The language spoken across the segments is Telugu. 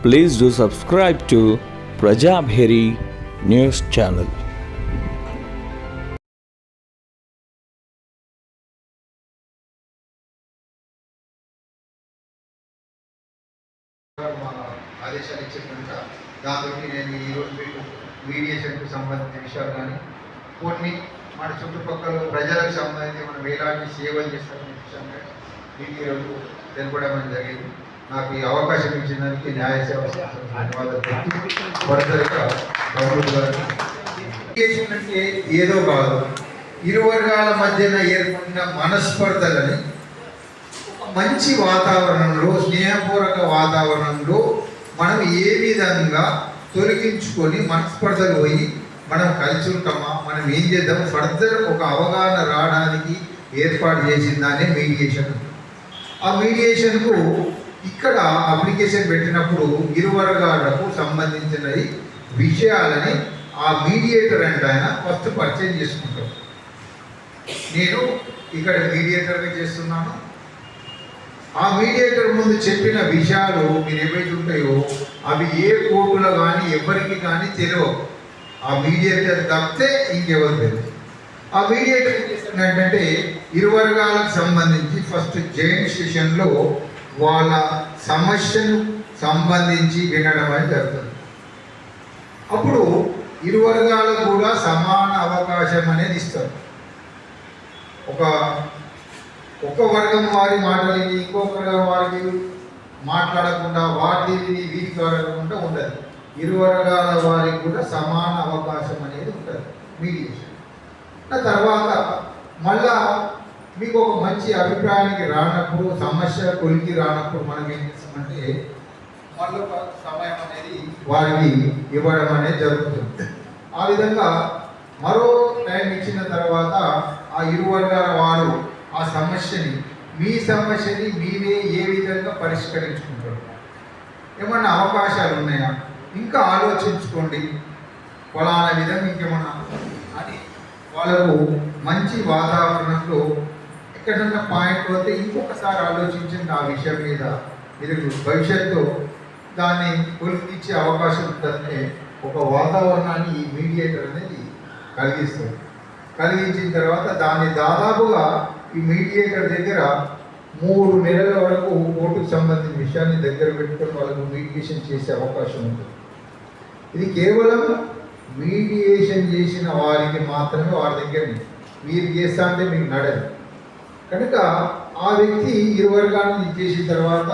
Please do subscribe to Prajabheri News Channel. ఆదేశాలు ఇచ్చిన కనుక దాంతో నేను ఈరోజు మీకు మీడియేషన్కు సంబంధించిన విషయాలు కానీ కొన్ని మన చుట్టుపక్కల ప్రజలకు సంబంధించి మనం ఎలాంటి సేవలు చేస్తారనే విషయంగా మీకు ఈరోజు తెలపడం జరిగింది. నాకు ఈ అవకాశం ఇచ్చిన దానికి న్యాయ సేవ ధన్యవాదాలు ఫర్దర్గా మీడియేషన్ అంటే ఏదో కాదు, ఇరు వర్గాల మధ్యన ఏర్పడిన మనస్పర్ధలని మంచి వాతావరణంలో, స్నేహపూర్వక వాతావరణంలో మనం ఏ విధంగా తొలగించుకొని మనస్పర్ధలు పోయి మనం కలిసి ఉంటామా, మనం ఏం చేద్దాం, ఫర్దర్ ఒక అవగాహన రావడానికి ఏర్పాటు చేసిన దాన్ని మీడియేషన్. ఆ మీడియేషన్కు ఇక్కడ అప్లికేషన్ పెట్టినప్పుడు ఇరు వర్గాలకు సంబంధించిన విషయాలని ఆ మీడియేటర్ అంటే ఆయన ఫస్ట్ పరిచయం చేసుకుంటాం. నేను ఇక్కడ మీడియేటర్గా చేస్తున్నాను. ఆ మీడియేటర్ ముందు చెప్పిన విషయాలు మీరు ఏవైతే ఉంటాయో అవి ఏ కోర్టులో కానీ ఎవరికి కానీ తెలియవు. ఆ మీడియేటర్ తప్పితే ఇంకెవరు తెలియదు. ఆ మీడియేటర్ ఏం చేస్తున్నట్టంటే ఇరు వర్గాలకు సంబంధించి ఫస్ట్ జాయింట్ సెషన్లో వాళ్ళ సమస్యను సంబంధించి వినడం అని జరుగుతుంది. అప్పుడు ఇరు వర్గాలకు కూడా సమాన అవకాశం అనేది ఇస్తారు. ఒక వర్గం వారి మాటలు ఇంకొక వర్గం వారికి మాట్లాడకుండా వాటిని వీరికి అడగకుండా ఉండదు. ఇరు వర్గాల వారికి కూడా సమాన అవకాశం అనేది ఉంటుంది మీడియేషన్. తర్వాత మళ్ళా మీకు ఒక మంచి అభిప్రాయానికి రానప్పుడు, సమస్య కొలికి రానప్పుడు మనం ఏం చేస్తామంటే మళ్ళీ ఒక సమయం అనేది వారికి ఇవ్వడం అనేది జరుగుతుంది. ఆ విధంగా మరో టైం ఇచ్చిన తర్వాత ఆ ఇరు వర్గాల వారు ఆ సమస్యని, మీ సమస్యని మీరే ఏ విధంగా పరిష్కరించుకుంటారు, ఏమన్నా అవకాశాలు ఉన్నాయా, ఇంకా ఆలోచించుకోండి, ఫలానా విధంగా ఇంకేమన్నా అని వాళ్ళకు మంచి వాతావరణంలో ఎక్కడన్నా పాయింట్ పోతే ఇంకొకసారి ఆలోచించండి. ఆ విషయం మీద మీరు భవిష్యత్తు దాన్ని కొలికిచ్చే అవకాశం ఉంటుందంటే ఒక వాతావరణాన్ని ఈ మీడియేటర్ అనేది కలిగిస్తుంది. కలిగించిన తర్వాత దాన్ని దాదాపుగా ఈ మీడియేటర్ దగ్గర 3 నెలల వరకు కోర్టుకు సంబంధించిన విషయాన్ని దగ్గర పెట్టుకొని వాళ్ళకు మీడియేషన్ చేసే అవకాశం ఉంటుంది. ఇది కేవలం మీడియేషన్ చేసిన వారికి మాత్రమే వారి దగ్గర మీరు చేస్తా అంటే మీకు నడదు. కనుక ఆ వ్యక్తి ఇరు వర్గాలను చేసిన తర్వాత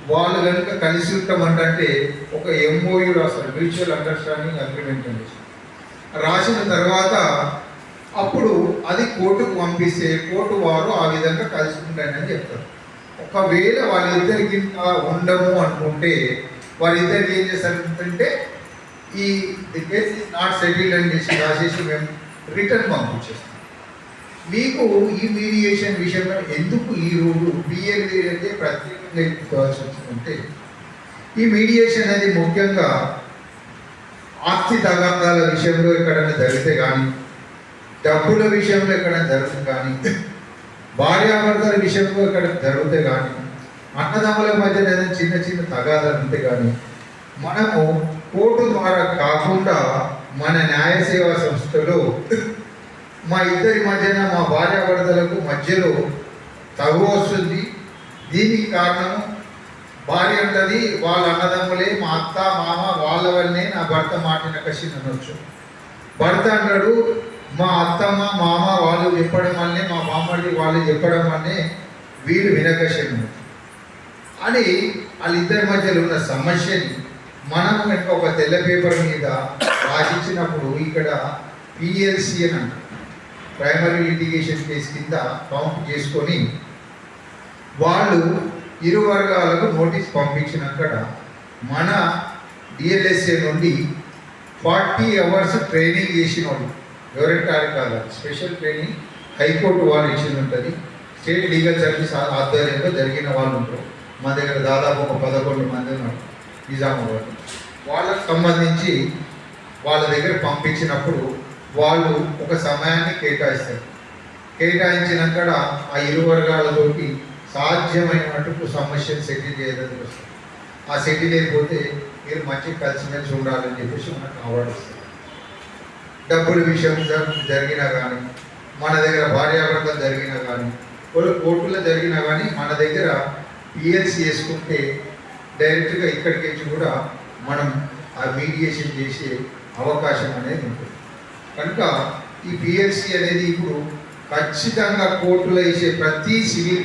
వాళ్ళు కనుక కలిసి ఉంటామంటే ఒక ఎంఓయూ రాస్తారు, మ్యూచువల్ అండర్స్టాండింగ్ అగ్రిమెంట్ అని రాసిన తర్వాత అప్పుడు అది కోర్టుకు పంపిస్తే కోర్టు వారు ఆ విధంగా కలిసి ఉంటాయని చెప్తారు. ఒకవేళ వాళ్ళిద్దరికి ఉండము అనుకుంటే వాళ్ళిద్దరికి ఏం చేస్తారంటే ఈ the case is not settled అని రాసేసి మేము రిటర్న్ పంపించేస్తాం. మీకు ఈ మీడియేషన్ విషయంలో ఎందుకు ఈ రోజు పిఎల్వి అయితే ప్రత్యేకంగా ఎత్తుకోవాల్సి వచ్చిందంటే ఈ మీడియేషన్ అనేది ముఖ్యంగా ఆస్తి తగాదాల విషయంలో ఎక్కడైనా జరిగితే కానీ, డబ్బుల విషయంలో ఎక్కడైనా జరుగుతుంది కానీ, భార్యాభర్తల విషయంలో ఎక్కడ జరిగితే కానీ, అన్నదమ్ముల మధ్య ఏదైనా చిన్న చిన్న తగాదాలు ఉంటే కానీ మనము కోర్టు ద్వారా కాకుండా మన న్యాయ సేవా సంస్థలో మా ఇద్దరి మధ్యన, మా భార్యాభర్తలకు మధ్యలో తగు వస్తుంది. దీనికి కారణం భార్య అంటది వాళ్ళ అన్నదమ్ములే, మా అత్త మామ వాళ్ళ వల్లనే నా భర్త మాటిన కషిని అనొచ్చు. భర్త అన్నాడు మా అత్తమ్మ మామ వాళ్ళు చెప్పడం వల్లనే, మా మామడి వాళ్ళు చెప్పడం వల్లనే వీళ్ళు వినకషను అని వాళ్ళిద్దరి మధ్యలో ఉన్న సమస్యని మనం కనుక ఒక తెల్ల పేపర్ మీద రాసిచ్చినప్పుడు ఇక్కడ పిఎల్సి అని అంటారు, ప్రైమరీ లిటిగేషన్ కేసు కింద కౌంట్ చేసుకొని వాళ్ళు ఇరు వర్గాలకు నోటీస్ పంపించినాక మన డిఎల్ఎస్ఏ నుండి 40 hours ట్రైనింగ్ చేసిన వాళ్ళు ఎవరంటే కాదు, స్పెషల్ ట్రైనింగ్ హైకోర్టు వాళ్ళు ఇచ్చింది ఉంటుంది. స్టేట్ లీగల్ సర్వీస్ ఆధ్వర్యంలో జరిగిన వాళ్ళు ఉంటారు. మా దగ్గర దాదాపు ఒక 11 మంది ఉన్నారు నిజామాబాద్. వాళ్ళకు సంబంధించి వాళ్ళ దగ్గర పంపించినప్పుడు వాళ్ళు ఒక సమయాన్ని కేటాయిస్తారు. కేటాయించినాక ఆ ఇరు వర్గాలతోటి సాధ్యమైన మటుకు సమస్యను సెటిల్ చేయడానికి వస్తుంది. ఆ సెటిల్ అయిపోతే మీరు మంచిగా కలిసిమెలిసి ఉండాలని చెప్పేసి మనకు అవార్డు ఇస్తారు. డబ్బుల విషయం జరిగినా కానీ, మన దగ్గర భార్యాభర్తలు జరిగినా కానీ, కోర్టులో జరిగినా కానీ మన దగ్గర పిఎల్సి వేసుకుంటే డైరెక్ట్గా ఇక్కడికి వచ్చి కూడా మనం ఆ మీడియేషన్ చేసే అవకాశం అనేది ఉంటుంది. కనుక ఈ పిఎల్సి అనేది ఇప్పుడు ఖచ్చితంగా కోర్టులో వేసే ప్రతి సివిల్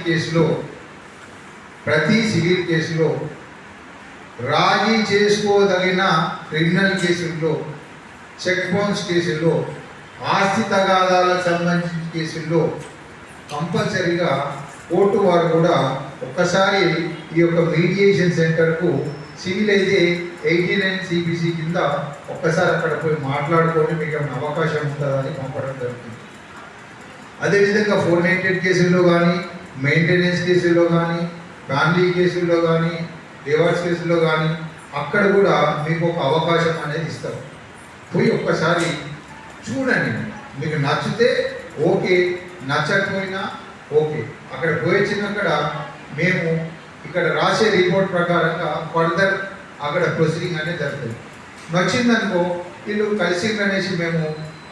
కేసులో రాజీ చేసుకోదగిన క్రిమినల్ కేసుల్లో, చెక్ బౌన్స్ కేసుల్లో, ఆస్తి తగాదాలకు సంబంధించిన కేసుల్లో కంపల్సరీగా కోర్టు వారు కూడా ఒక్కసారి ఈ యొక్క మీడియేషన్ సెంటర్కు సివిల్ అయితే 89 సిపిసి కింద ఒక్కసారి అక్కడ పోయి మాట్లాడుకొని మీకు ఏమైనా అవకాశం ఉంటుందని పంపడం జరుగుతుంది. అదేవిధంగా 498 కేసుల్లో కానీ, మెయింటెనెన్స్ కేసుల్లో కానీ, ఫ్యామిలీ కేసుల్లో కానీ, డివోర్స్ కేసుల్లో కానీ అక్కడ కూడా మీకు ఒక అవకాశం అనేది ఇస్తారు. పోయి ఒక్కసారి చూడండి, మీకు నచ్చితే ఓకే, నచ్చకపోయినా ఓకే. అక్కడ పోయించినక్కడ మేము ఇక్కడ రాసే రిపోర్ట్ ప్రకారంగా ఫర్దర్ అక్కడ ప్రొసీడింగ్ అనేది జరుగుతుంది. నచ్చిందనుకో వీళ్ళు కలిసి అనేసి మేము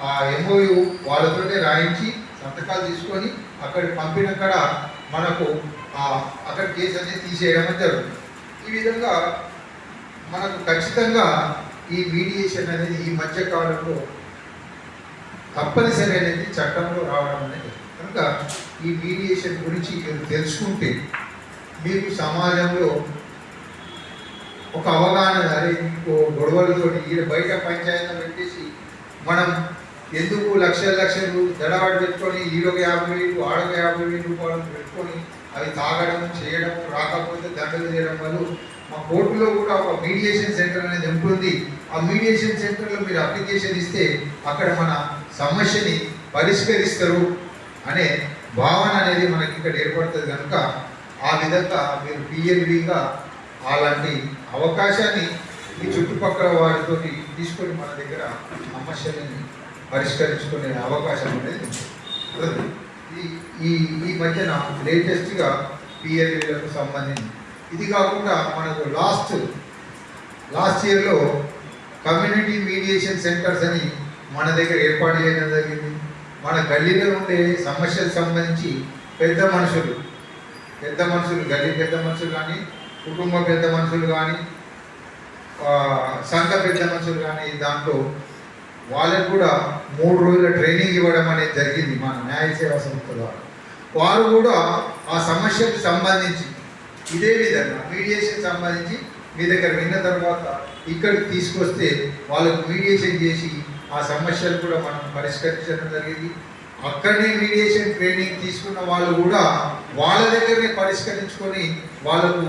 ఆ ఎంఓయు వాళ్ళతోనే రాయించి సంతకాలు తీసుకొని అక్కడికి పంపినక్కడ మనకు అక్కడ కేసు అనేది తీసేయడం జరుగుతుంది. ఈ విధంగా మనకు ఖచ్చితంగా ఈ మీడియేషన్ అనేది ఈ మధ్య కాలంలో తప్పనిసరి అనేది చట్టంలో రావడం అనేది. కనుక ఈ మీడియేషన్ గురించి మీరు తెలుసుకుంటే మీకు సమాజంలో ఒక అవగాహన, అరే ఇంకో గొడవలతో బయట పంచాయతీలు పెట్టేసి మనం ఎందుకు లక్షలు దడవాడు పెట్టుకొని ఈడొక 50,000 ఆడొక 50,000 రూపాయలు పెట్టుకొని అవి తాగడం చేయడం, రాకపోతే దండలు చేయడం వల్ల మా కోర్టులో కూడా ఒక మీడియేషన్ సెంటర్ అనేది ఉంటుంది. ఆ మీడియేషన్ సెంటర్లో మీరు అప్లికేషన్ ఇస్తే అక్కడ మన సమస్యని పరిష్కరిస్తారు అనే భావన అనేది మనకి ఇక్కడ ఏర్పడుతుంది. కనుక ఆ విధంగా మీరు పిఎల్విగా అలాంటి అవకాశాన్ని ఈ చుట్టుపక్కల వారితో తీసుకొని మన దగ్గర సమస్యలని పరిష్కరించుకునే అవకాశం అనేది ఉంటుంది. ఈ మధ్యన లేటెస్ట్గా పిఎల్విలకు సంబంధించి ఇది కాకుండా మనకు లాస్ట్ ఇయర్లో కమ్యూనిటీ మీడియేషన్ సెంటర్స్ అని మన దగ్గర ఏర్పాటు చేయడం జరిగింది. మన గల్లీలో ఉండే సమస్యలకు సంబంధించి పెద్ద మనుషులు గల్లీ పెద్ద మనుషులు కానీ, కుటుంబ పెద్ద మనుషులు కానీ, సంఘ పెద్ద మనుషులు కానీ, దాంట్లో వాళ్ళకు కూడా 3 రోజుల ట్రైనింగ్ ఇవ్వడం అనేది జరిగింది మన న్యాయ సేవా సంస్థ ద్వారా. వారు కూడా ఆ సమస్యకు సంబంధించి ఇదే విధంగా మీడియేషన్ సంబంధించి మీ దగ్గర విన్న తర్వాత ఇక్కడికి తీసుకొస్తే వాళ్ళకు మీడియేషన్ చేసి ఆ సమస్యలు కూడా మనం పరిష్కరించడం జరిగింది. అక్కడనే మీడియేషన్ ట్రైనింగ్ తీసుకున్న వాళ్ళు కూడా వాళ్ళ దగ్గరనే పరిష్కరించుకొని వాళ్ళకు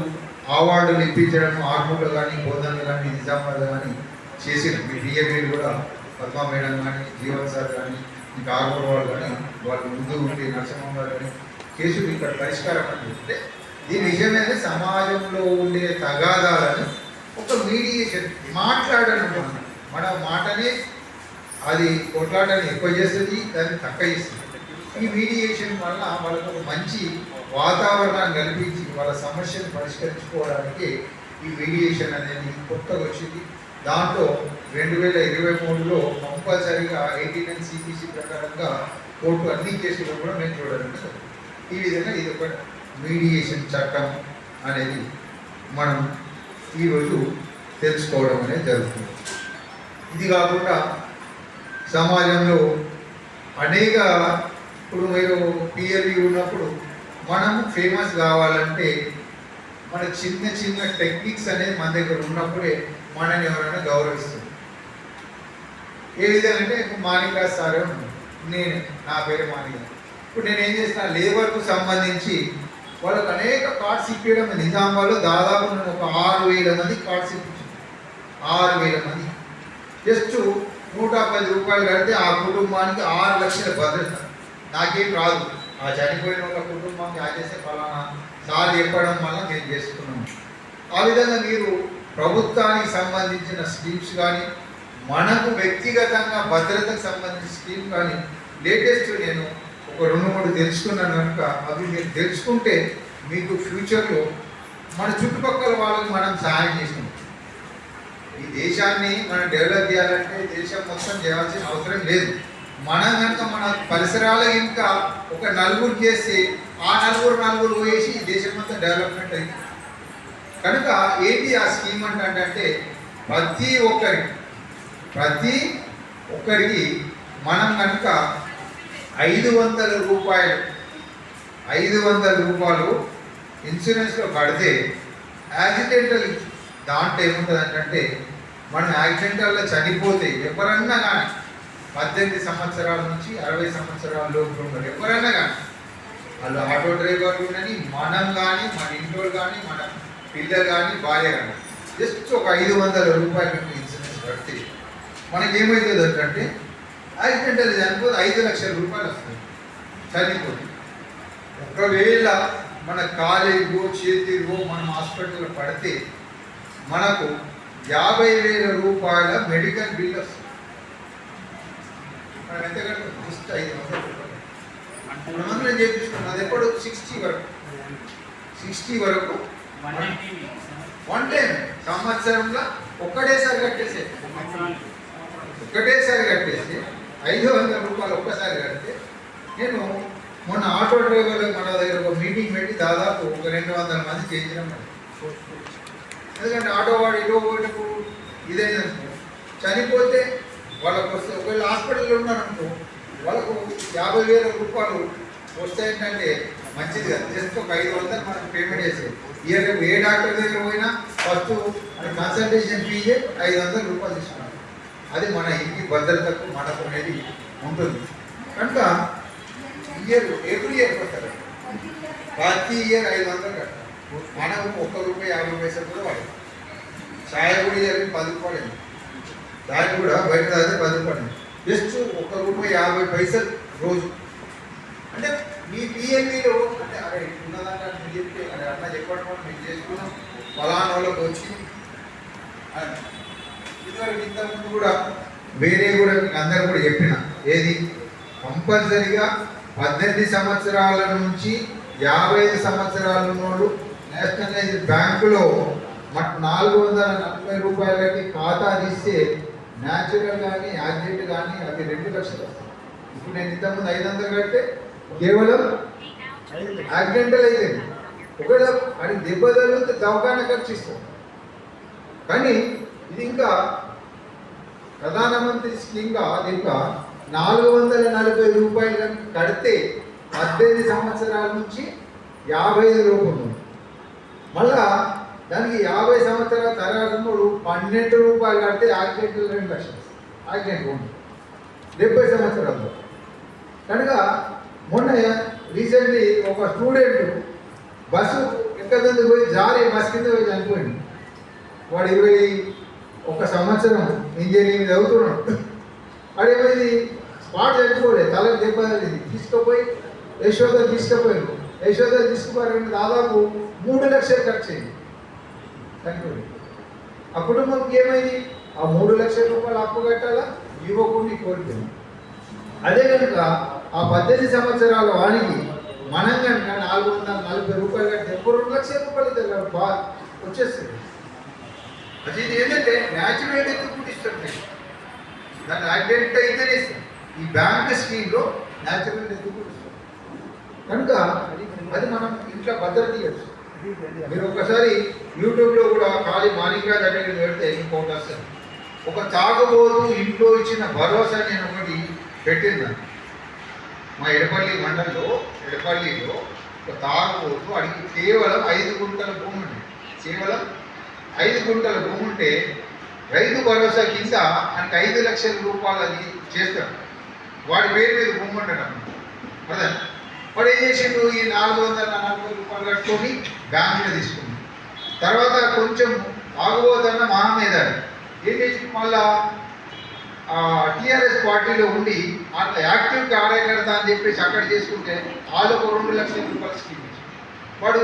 అవార్డులు ఇప్పించడం, ఆర్మూర్లో కానీ, బోధనలు కానీ, నిజామాబాద్ కానీ చేసిన మీ డిఎంఏలు కూడా పద్మా మేడం కానీ, జీవన్ సార్ కానీ, ఇంకా ఆర్మూర్ వాళ్ళు కానీ వాళ్ళు ముందు ఉండి నరసింహ గారు కానీ కేసులు ఇక్కడ పరిష్కారం అంటే దీని నిజమైన సమాజంలో ఉండే తగాదాలను ఒక మీడియేషన్ మాట్లాడడం, మన మాటనే అది కొట్లాటని ఎక్కువ చేస్తుంది, దాన్ని తక్కువ చేస్తుంది. ఈ మీడియేషన్ వల్ల వాళ్ళకు ఒక మంచి వాతావరణాన్ని కల్పించి వాళ్ళ సమస్యను పరిష్కరించుకోవడానికి ఈ మీడియేషన్ అనేది కొత్తగా వచ్చింది. దాంట్లో 2023లో కంపల్సరీగా 89 సిపిసి ప్రకారంగా కోర్టు అన్ని కేసులు కూడా మేము చూడడం. ఈ విధంగా ఇది ఒక మీడియేషన్ చట్టం అనేది మనం ఈరోజు తెలుసుకోవడం అనేది జరుగుతుంది. ఇది కాకుండా సమాజంలో అనేక, ఇప్పుడు మీరు పిఎల్వి ఉన్నప్పుడు మనం ఫేమస్ కావాలంటే మన చిన్న టెక్నిక్స్ అనేది మన దగ్గర ఉన్నప్పుడే మనని ఎవరైనా గౌరవిస్తుంది. ఏ విధంగా అంటే మాణిక్రాజ్ సార్ నా పేరు మాణిక్రాజ్. ఇప్పుడు నేను ఏం చేసిన లేబర్కు సంబంధించి వాళ్ళకు అనేక కార్డ్స్ ఇప్పించడం. నిజామాబాద్లో దాదాపు నేను ఒక 6,000 మంది కార్డ్స్ ఇప్పించాను. 6,000 మంది. జస్ట్ 110 రూపాయలు కడితే ఆ కుటుంబానికి 6 లక్షల భద్రత. నాకేం రాదు, ఆ చనిపోయిన వాళ్ళ కుటుంబానికి చేస్తే ఫలానా సార్ చెప్పడం వల్ల నేను చేసుకున్నాను. ఆ విధంగా మీరు ప్రభుత్వానికి సంబంధించిన స్కీమ్స్ కానీ, మనకు వ్యక్తిగతంగా భద్రతకు సంబంధించిన స్కీమ్ కానీ లేటెస్ట్ నేను ఒక 2-3 తెలుసుకున్నాను. కనుక అవి మీరు తెలుసుకుంటే మీకు ఫ్యూచర్లో మన చుట్టుపక్కల వాళ్ళకి మనం సహాయం చేసినాం. ఈ దేశాన్ని మనం డెవలప్ చేయాలంటే దేశం మొత్తం చేయాల్సిన అవసరం లేదు. మనం కనుక మన పరిసరాలు ఇంకా ఒక నలుగురు చేస్తే ఆ నలుగురు వేసి ఈ దేశం మొత్తం డెవలప్మెంట్ అయింది. కనుక ఏంటి ఆ స్కీమ్ అంటే ప్రతి ఒక్కరికి మనం కనుక 500 రూపాయలు ఇన్సూరెన్స్లో కడితే యాక్సిడెంటల్ దాంట్లో ఏముంటుంది మనం యాక్సిడెంటల్లో చనిపోతే ఎవరన్నా కానీ 18 సంవత్సరాల నుంచి 60 సంవత్సరాల లోపు ఉన్నారు ఎవరైనా కానీ, వాళ్ళు ఆటో డ్రైవర్లు కానీ మనం కానీ మన ఇంట్లో కానీ మన పిల్లలు కానీ భార్య కానీ జస్ట్ ఒక 500 రూపాయలు ఇన్సూరెన్స్ కడితే మనకి ఏమవుతుంది అంటే యాక్సిడెంటల్ చనిపోతే 5 లక్షల రూపాయలు వస్తుంది చనిపోతే. ఒకవేళ మన కాలేజీలో చేతిలో మనం హాస్పిటల్లో పడితే మనకు 50,000 రూపాయల మెడికల్ బిల్ వస్తుంది. మనం ఎంత కట్టాలి? జస్ట్ 500 రూపాయలు. మనం చేయించుకున్నాం. అది ఎప్పుడు 60 వరకు వన్ టైం సంవత్సరంలో ఒక్కటేసారి కట్టేసి 500 రూపాయలు ఒక్కసారి కడితే, నేను మొన్న ఆటో డ్రైవర్లు మన దగ్గర ఒక మీటింగ్ పెట్టి దాదాపు ఒక 200 మంది చేయించినాం. ఎందుకంటే ఆటో వాడు ఇటో పోయినప్పుడు ఇదైందనుకో చనిపోతే వాళ్ళకు వస్తే, ఒకవేళ హాస్పిటల్లో ఉన్నారనుకో వాళ్ళకు 50,000 రూపాయలు వస్తాయంటే మంచిది కదా. జస్ట్ ఒక 500 మనం పేమెంట్ చేసేది. ఇయర్ ఏ డాక్టర్ దగ్గర పోయినా ఫస్ట్ కన్సల్టేషన్ ఫీజే 500 రూపాయలు తీసుకున్నాం. అది మన ఇంటి భద్రతకు మనకు అనేది ఉంటుంది. కనుక ఎవ్రీ ఇయర్ కొట్టారు, ప్రతి ఇయర్ 500 కట్టాలి. మనం ₹1.50 కూడా వాడాలి. ఛాయ్ కూడా ఇయర్ 10 రూపాయలు, దానికి కూడా బయట దాకా 10 రూపాయలు. జస్ట్ ₹1.50 రోజు. అంటే మీ పిఎల్ఈలో అంటే అరే ఉన్నదాకా మీరు చెప్తే అరే అట్లా చెప్పడం మేము చేసుకున్నాం ఫలానా వాళ్ళకి వచ్చి ఇదివరకు ఇంతకుముందు కూడా వేరే కూడా మీకు అందరూ కూడా చెప్పిన ఏది కంపల్సరిగా 18 సంవత్సరాల నుంచి 55 సంవత్సరాల ఉన్నోళ్ళు నేషనలైజ్డ్ బ్యాంకులో 440 రూపాయలకి ఖాతా తీస్తే న్యాచురల్ కానీ యాక్సిడెంట్ కానీ అది 2 లక్షలు వస్తాయి. ఇప్పుడు నేను ఇంతకుముందు 500 కడితే కేవలం యాక్సిడెంటల్ అయితే ఒకవేళ అది దెబ్బ తగిలితే దవాఖాన ఖర్చు ఇస్తాం. కానీ ఇది ఇంకా ప్రధానమంత్రి స్కీమ్గా అది ఇంకా 440 రూపాయలు కడితే 18 సంవత్సరాల నుంచి 55 లోపు ఉంది. మళ్ళా దానికి 50 సంవత్సరాల తర్వాత 12 రూపాయలు కడితే యాక్సిడెంట్లు 2 లక్షలు యాక్సిడెంట్ ఉంది 70 సంవత్సరాల్లో. కనుక మొన్న రీసెంట్లీ ఒక స్టూడెంట్ బస్సు ఎక్కదందుకు పోయి జారి బస్ కింద పోయి చనిపోయింది. వాడు 21 సంవత్సరం ఇంజనీరింగ్ చదువుతున్నాడు. వాడేమైంది స్పాట్ చనిపోలేదు, తలకు దెబ్బ తగిలింది. తీసుకుపోయి యశోద తీసుకుపోయారంటే దాదాపు 3 లక్షలు ఖర్చు అయింది చనిపోయింది. ఆ కుటుంబంకి ఏమైంది? ఆ 3 లక్షల రూపాయలు అప్పు కట్టాలా యువకుడిని కోల్పోయింది. అదే కనుక ఆ 18 సంవత్సరాల వాడికి మనం కనుక 440 రూపాయలు కడితే 2 లక్షల రూపాయలు వచ్చేస్తుంది. అది ఏంటంటే న్యాచురల్ డెత్ కూడా ఇష్టం లేదు, దాన్ని యాక్సిడెంట్ అయితేనే ఇస్తాం. ఈ బ్యాంక్ స్కీమ్లో న్యాచురల్ డెత్ కూడా ఇస్తాం. కనుక అది మనం ఇంట్లో భద్రత ఇవ్వచ్చు. మీరు ఒకసారి యూట్యూబ్లో కూడా ఖాళీ మాలిక్రాజ్ అనేది పెడితే ఇంకోటి వస్తుంది. ఒక తాగుబోతు ఇంట్లో ఇచ్చిన భరోసా నేను ఒకటి పెట్టిందాన్ని. మా ఎడపల్లి మండలంలో ఎడపల్లిలో ఒక తాగుబోతు అడిగి కేవలం 5 గుంటల భూమి ఉంది. కేవలం 5 గుంటల భూమి ఉంటే రైతు భరోసా కింద ఆయనకి 5 లక్షల రూపాయలు అది చేస్తాడు. వాడి పేరు మీద భూమి ఉండడం అదే. వాడు ఏం చేసిండు? ఈ 440 రూపాయలు కట్టుకొని బ్యాంకులో తీసుకుంది. తర్వాత కొంచెం తాగుబోతున్న మహామేధావి ఏం చేసి మళ్ళా టీఆర్ఎస్ పార్టీలో ఉండి అట్లా యాక్టివ్ కార్యకర్త అని చెప్పేసి అక్కడ చేసుకుంటే వాళ్ళకు 2 లక్షల రూపాయలు స్కీమ్ ఇచ్చి వాడు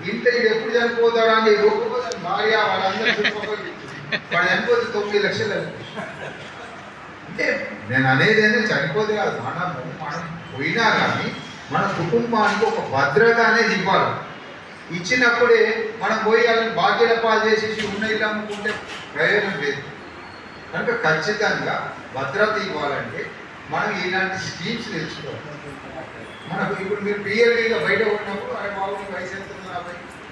ఇంట్లో ఎప్పుడు చనిపోతాడా అని భార్య వాళ్ళందరూ వాడు చనిపోతే 9 లక్షలు. అంటే నేను అనేది చనిపోతే కాదు, మనం పోయినా కానీ మన కుటుంబానికి ఒక భద్రత అనేది ఇవ్వాలి. ఇచ్చినప్పుడే మనం పోయి వాళ్ళని బాధ్యత పాలు చేసేసి ఉన్న ఇల్లు అమ్ముకుంటే ప్రయోజనం లేదు. కనుక ఖచ్చితంగా భద్రత ఇవ్వాలంటే మనం ఇలాంటి స్కీమ్స్ తెచ్చుకోవాలి. మనకు ఇప్పుడు మీరు పిఎల్డీగా బయట ఉన్నప్పుడు అరే బాబు నీ వయసు ఎంత ఉంది, నా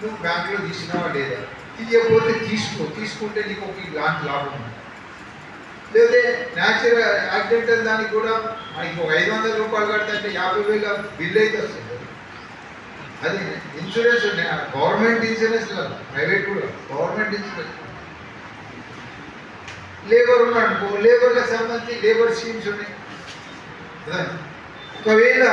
నువ్వు బ్యాంకులో తీసినావా లేదా, తీయకపోతే తీసుకుంటే నీకు ఒక ఇలాంటి లాభం ఉంది. లేకపోతే న్యాచురల్ యాక్సిడెంటల్ దానికి కూడా మనకి ఒక 500 రూపాయలు కడితే 50,000 బిల్ అయితే వస్తుంది. అది ఇన్సూరెన్స్ గవర్నమెంట్ ఇన్సూరెన్స్ కాదు, ప్రైవేట్ కూడా గవర్నమెంట్ ఇన్సూరెన్స్. లేబర్ ఉన్నాడు అనుకో, లేబర్లకు సంబంధించి లేబర్ స్కీమ్స్ ఉన్నాయి కదా. ఒకవేళ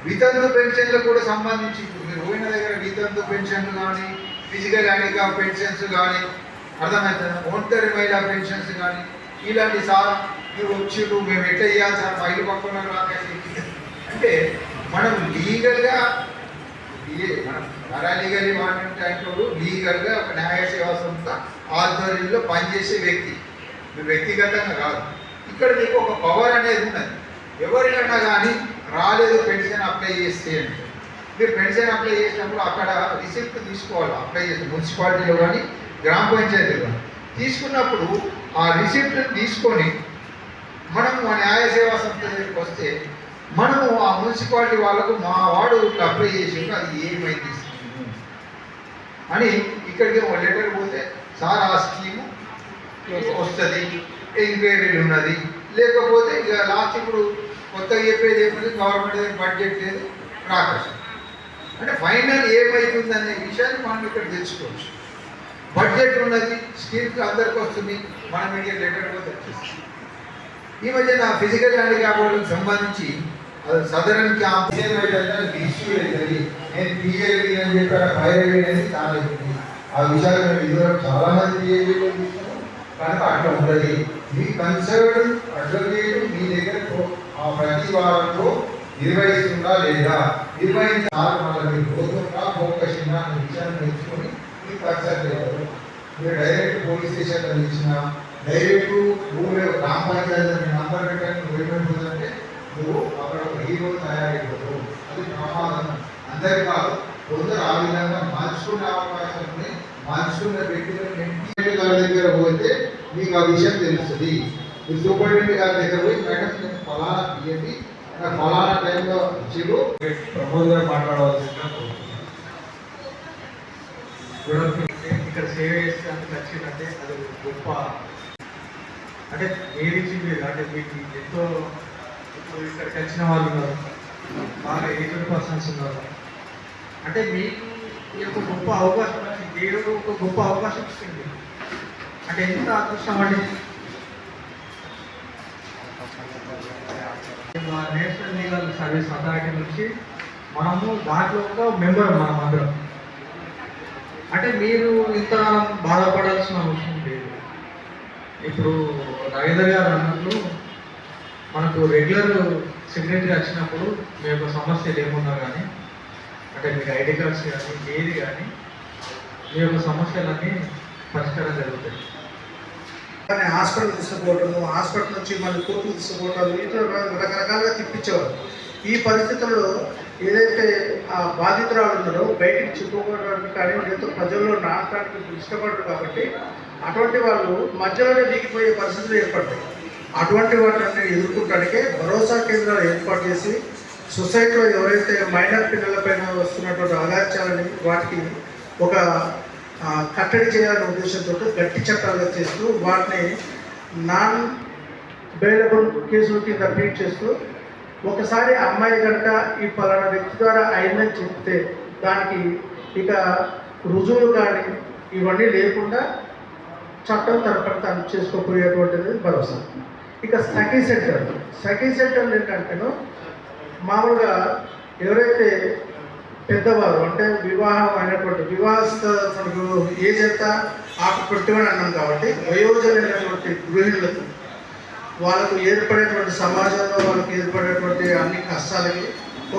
వితంతు పెన్షన్లకు కూడా సంబంధించి మీరు పోయిన దగ్గర వితంతు పెన్షన్లు కానీ, ఫిజికల్ హ్యాండిక్యాప్ పెన్షన్స్ కానీ, అర్థమవుతుంది, ఒంటరి మహిళా పెన్షన్స్ కానీ, ఇలాంటి సార్ మీరు వచ్చిర్రు మేము ఎట్లా చేయాలి సార్ మా ఇల్లు పక్కన రాకేసి అంటే మనం లీగల్గా మనం పారాలీగల్ వాడినప్పుడు లీగల్గా ఒక న్యాయ సేవా సంస్థ ఆధ్వర్యంలో పనిచేసే వ్యక్తి, మీరు వ్యక్తిగతంగా కాదు. ఇక్కడ మీకు ఒక పవర్ అనేది ఉన్నది. ఎవరికైనా కానీ రాలేదు పెన్షన్ అప్లై చేస్తే అంటే మీరు పెన్షన్ అప్లై చేసినప్పుడు అక్కడ రిసిప్ట్ తీసుకోవాలి. అప్లై చేస్తే మున్సిపాలిటీలో కానీ గ్రామ పంచాయతీలో కానీ తీసుకున్నప్పుడు ఆ రిసిప్ట్ తీసుకొని మనం మా న్యాయ సేవా సంస్థ దగ్గరికి వస్తే మనము ఆ మున్సిపాలిటీ వాళ్ళకు మా వాడు అప్లై చేసి అది ఏమైంది స్కీము అని ఇక్కడికి ఒక లెటర్ పోతే సార్ ఆ స్కీము వస్తుంది, ఎంక్వైరీలు ఉన్నది, లేకపోతే ఇక లాస్ట్ ఇప్పుడు కొత్తగా చెప్పేది ఏమైంది గవర్నమెంట్ దగ్గర బడ్జెట్ లేదు రాకచ్చు అంటే ఫైనల్ ఏమవుతుంది అనే విషయాన్ని మనం ఇక్కడ తెలుసుకోవచ్చు. బడ్జెట్ ఉన్నది, స్కీమ్స్ అందరికి వస్తుంది, మనం ఇండియా లెటర్ పోతే వచ్చేస్తుంది. ఈ మధ్య నా ఫిజికల్ హ్యాండిక్యాప్ వాళ్ళకి సంబంధించి అది సదరన్ క్యాంప్ ఇష్యూ అవుతుంది. నేను పిఏవి అని చెప్పాను, ఫైర్ అనేది చాలా అవుతుంది. ఆ విషయాలు మేము ఇద్దరు చాలా మంది పిఏవి కనుక అట్లా ఉండదు. మీ కన్సర్న్ అడ్వకేట్ మీ దగ్గర ప్రతి వారంలో నిర్వహిస్తుందా లేదా, నిర్వహించాలి మీరు పోతుందా పోకసిందా అనే విషయాన్ని తెలుసుకొని మీకు కన్సల్ట్ చేయాలి. మీరు డైరెక్ట్ పోలీస్ స్టేషన్లో ఇచ్చిన డైరెక్ట్ ఊళ్ళో గ్రామ పంచాయతీ నంబర్ పెట్టాలని పోయిపోతుందంటే నువ్వు అక్కడ ఒక హీరో తయారైపోతావు. అది ప్రమాదం. అందరి కాదు, కొందరు ఆ విధంగా మార్చుకునే అవకాశం ఉంది. మార్చుకున్న వ్యక్తులు గారి దగ్గర పోతే మీకు ఆ విషయం తెలుస్తుంది. మీరు సూపరింటెండెంట్ గారి దగ్గర పోయి మేడం నేను ఫలానా తీయండి, నాకు ఫలానా టైంలో ఇచ్చిరు ప్రమోద్ గారు మాట్లాడవలసిందిగా ఇక్కడ సేవ చేసేందుకు వచ్చిందంటే అది గొప్ప. అంటే ఏది మీరు అంటే మీకు ఎంతో ఇప్పుడు ఇక్కడికి వచ్చిన వాళ్ళు ఉన్నారు, బాగా ఏజ్డ్ పర్సన్స్ ఉన్నారు. అంటే మీకు ఈ యొక్క గొప్ప అవకాశం వచ్చింది, దేవుడు ఒక గొప్ప అవకాశం ఇస్తుంది. అంటే ఎంత అదృష్టం అండి. నేషనల్ లీగల్ సర్వీస్ అథారిటీ నుంచి మనము దాంట్లో ఒక మెంబర్ మనం అందరం. అంటే మీరు ఇంత బాధపడాల్సిన అవసరం లేదు. ఇప్పుడు రవీంద్ర గారు అన్నట్లు మనకు రెగ్యులర్ సెక్రటరీ వచ్చినప్పుడు మీ యొక్క సమస్యలు ఏమున్నా కానీ, అంటే మీకు ఐడి కార్డ్స్ కానీ ఏది కానీ మీ యొక్క సమస్యలన్నీ పరిష్కారం జరుగుతాయి. హాస్పిటల్ తీసుకుపోవటము, హాస్పిటల్ నుంచి మళ్ళీ కోర్టుకు తీసుకుపోవటం, ఇట్లా రకరకాలుగా తిప్పించేవారు. ఈ పరిస్థితుల్లో ఏదైతే ఆ బాధితురాలు ఉన్నారో బయటికి చెప్పుకోవడానికి కానీ లేకపోతే ప్రజల్లో నాటడానికి ఇష్టపడరు కాబట్టి అటువంటి వాళ్ళు మధ్యలోనే దిగిపోయే పరిస్థితులు ఏర్పడతాయి. అటువంటి వాటిని ఎదుర్కొనడానికే భరోసా కేంద్రాలు ఏర్పాటు చేసి సొసైటీలో ఎవరైతే మైనర్ పిల్లలపైన వస్తున్నటువంటి అగాత్యాలని వాటికి ఒక కట్టడి చేయాలనే ఉద్దేశంతో గట్టి చట్టాలు చేస్తూ వాటిని నాన్ బెయిలబుల్ కేసుల కింద ట్రీట్ చేస్తూ ఒకసారి అమ్మాయి కనుక ఈ పలానా వ్యక్తి ద్వారా అయిందని చెప్తే దానికి ఇక రుజువులు కానీ ఇవన్నీ లేకుండా చట్టం తరపున తను చేసుకోపోయేటువంటిది భరోసా. ఇక సఖీ సెంటర్లు ఏంటంటేనో మామూలుగా ఎవరైతే పెద్దవారు అంటే వివాహం అయినటువంటి వివాహస్థ ఏజ్ ఎంత ఆకు పెట్టుకొని అన్నాం కాబట్టి వయోజనైనటువంటి గృహిణులకు వాళ్ళకు ఏర్పడేటువంటి సమాజంలో వాళ్ళకి ఏర్పడేటువంటి అన్ని కష్టాలకి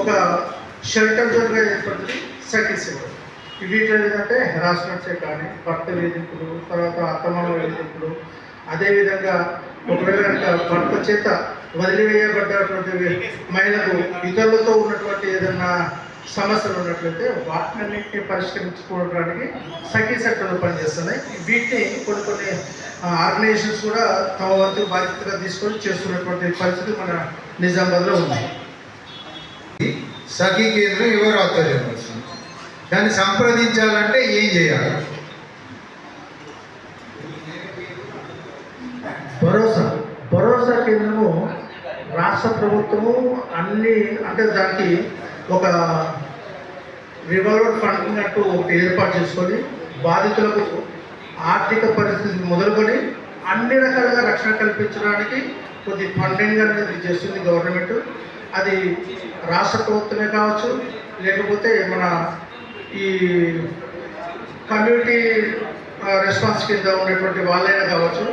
ఒక షెల్టర్ జోన్గా ఏర్పడింది సఖీ సెంటర్. వీటిలో ఏంటంటే హెరాస్మెంట్సే కానీ భర్త వేధింపులు, తర్వాత అత్తమామ వేధింపులు, అదేవిధంగా ఒకవేళ భర్త చేత వదిలివేయబడ్డటువంటి మహిళకు ఇతరులతో ఉన్నటువంటి ఏదన్నా సమస్యలు ఉన్నట్లయితే వాటినన్నింటినీ పరిష్కరించుకోవడానికి సఖీ సెంటర్లు పనిచేస్తున్నాయి. వీటిని కొన్ని ఆర్గనైజేషన్స్ కూడా తమ వంతు బాధ్యతగా తీసుకొని చేస్తున్నటువంటి పరిస్థితి మన నిజామాబాద్లో ఉంది. సఖీ కేంద్రం ఎవరు ఆధ్వర్యం వస్తుంది, దాన్ని సంప్రదించాలంటే ఏం చేయాలి? భరోసా కేంద్రము రాష్ట్ర ప్రభుత్వము అన్ని అంటే దానికి ఒక రివాల్వర్ ఫండింగ్ అంటూ ఒకటి ఏర్పాటు చేసుకొని బాధితులకు ఆర్థిక పరిస్థితి మొదలుకొని అన్ని రకాలుగా రక్షణ కల్పించడానికి కొద్ది ఫండింగ్ అనేది చేస్తుంది గవర్నమెంట్. అది రాష్ట్ర ప్రభుత్వమే కావచ్చు, లేకపోతే మన ఈ కమ్యూనిటీ రెస్పాన్స్ కింద ఉన్నటువంటి వాళ్ళైనా కావచ్చు.